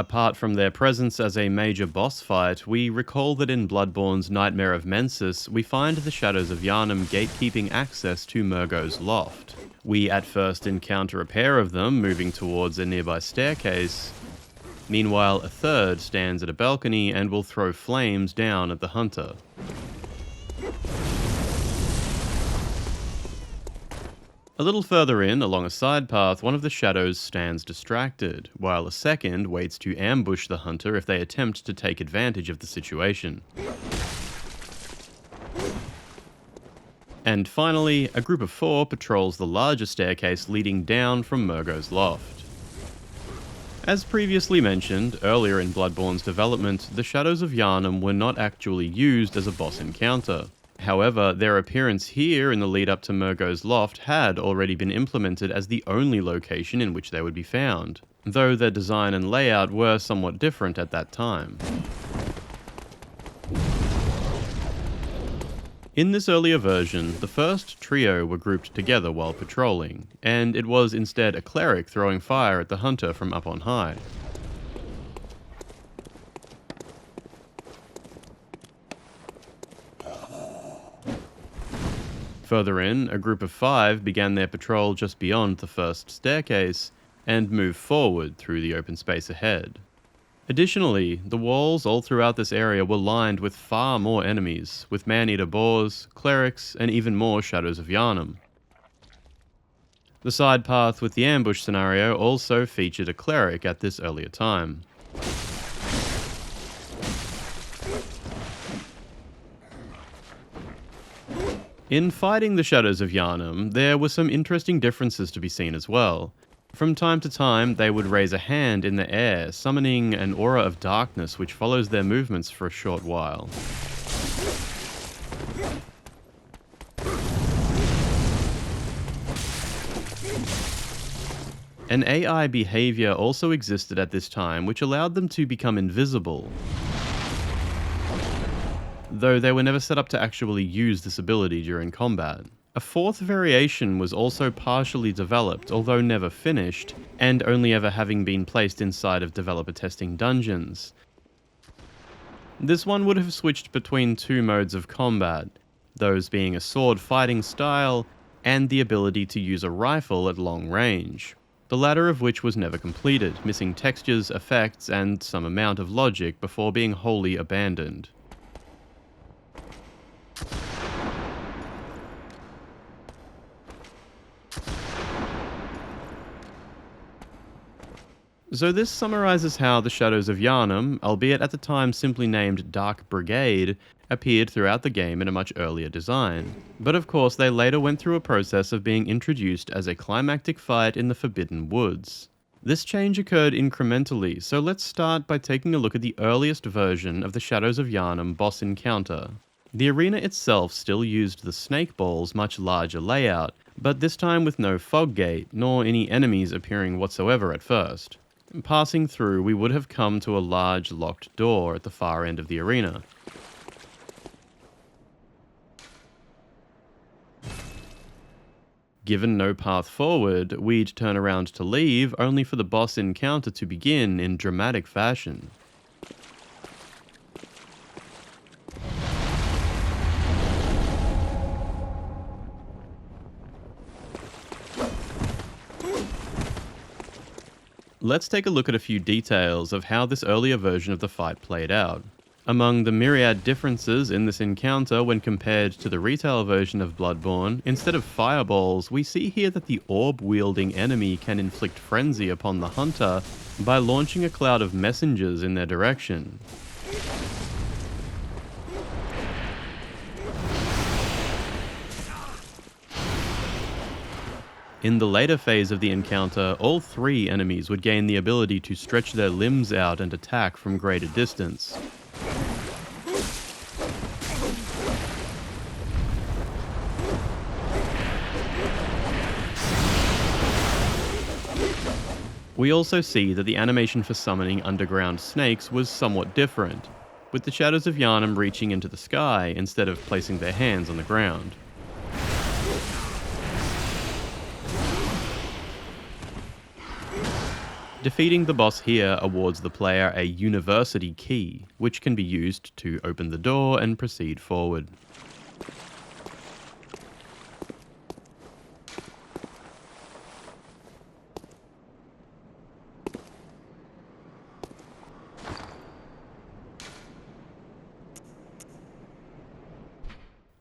Apart from their presence as a major boss fight, we recall that in Bloodborne's Nightmare of Mensis, we find the Shadows of Yharnam gatekeeping access to Murgo's loft. We at first encounter a pair of them moving towards a nearby staircase. Meanwhile, a third stands at a balcony and will throw flames down at the hunter. A little further in, along a side path, one of the shadows stands distracted, while a second waits to ambush the hunter if they attempt to take advantage of the situation. And finally, a group of 4 patrols the larger staircase leading down from Murgo's loft. As previously mentioned, earlier in Bloodborne's development, the Shadows of Yharnam were not actually used as a boss encounter. However, their appearance here in the lead up to Murgo's loft had already been implemented as the only location in which they would be found, though their design and layout were somewhat different at that time. In this earlier version, the first trio were grouped together while patrolling, and it was instead a cleric throwing fire at the hunter from up on high. Further in, a group of 5 began their patrol just beyond the first staircase, and moved forward through the open space ahead. Additionally, the walls all throughout this area were lined with far more enemies, with man-eater boars, clerics, and even more Shadows of Yharnam. The side path with the ambush scenario also featured a cleric at this earlier time. In fighting the Shadows of Yharnam, there were some interesting differences to be seen as well. From time to time, they would raise a hand in the air, summoning an aura of darkness which follows their movements for a short while. An AI behavior also existed at this time which allowed them to become invisible, though they were never set up to actually use this ability during combat. A 4th variation was also partially developed, although never finished, and only ever having been placed inside of developer testing dungeons. This one would have switched between 2 modes of combat, those being a sword fighting style, and the ability to use a rifle at long range, the latter of which was never completed, missing textures, effects, and some amount of logic before being wholly abandoned. So this summarizes how the Shadows of Yharnam, albeit at the time simply named Dark Brigade, appeared throughout the game in a much earlier design. But of course they later went through a process of being introduced as a climactic fight in the Forbidden Woods. This change occurred incrementally, so let's start by taking a look at the earliest version of the Shadows of Yharnam boss encounter. The arena itself still used the Snake Ball's much larger layout, but this time with no fog gate, nor any enemies appearing whatsoever at first. Passing through, we would have come to a large locked door at the far end of the arena. Given no path forward, we'd turn around to leave, only for the boss encounter to begin in dramatic fashion. Let's take a look at a few details of how this earlier version of the fight played out. Among the myriad differences in this encounter when compared to the retail version of Bloodborne, instead of fireballs, we see here that the orb-wielding enemy can inflict frenzy upon the hunter by launching a cloud of messengers in their direction. In the later phase of the encounter, all 3 enemies would gain the ability to stretch their limbs out and attack from greater distance. We also see that the animation for summoning underground snakes was somewhat different, with the Shadows of Yharnam reaching into the sky instead of placing their hands on the ground. Defeating the boss here awards the player a university key, which can be used to open the door and proceed forward.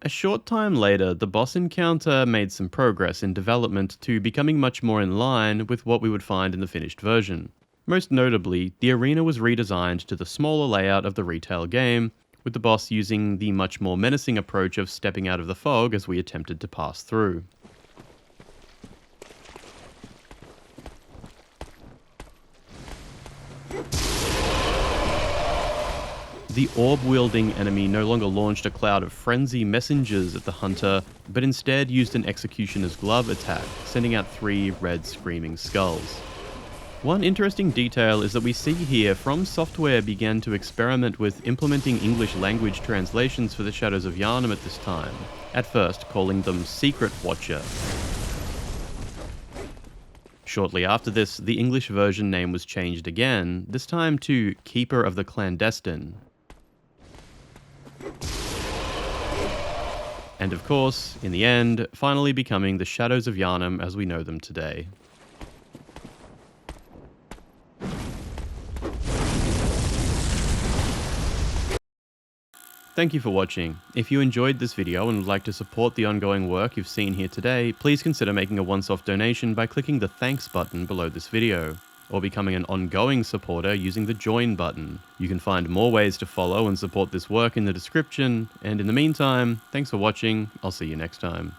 A short time later, the boss encounter made some progress in development to becoming much more in line with what we would find in the finished version. Most notably, the arena was redesigned to the smaller layout of the retail game, with the boss using the much more menacing approach of stepping out of the fog as we attempted to pass through. The orb-wielding enemy no longer launched a cloud of frenzy messengers at the hunter, but instead used an executioner's glove attack, sending out 3 red screaming skulls. One interesting detail is that we see here From Software began to experiment with implementing English language translations for the Shadows of Yharnam at this time, at first calling them Secret Watcher. Shortly after this, the English version name was changed again, this time to Keeper of the Clandestine. And of course, in the end, finally becoming the Shadows of Yharnam as we know them today. Thank you for watching. If you enjoyed this video and would like to support the ongoing work you've seen here today, please consider making a once-off donation by clicking the Thanks button below this video, or becoming an ongoing supporter using the Join button. You can find more ways to follow and support this work in the description, and in the meantime, thanks for watching, I'll see you next time.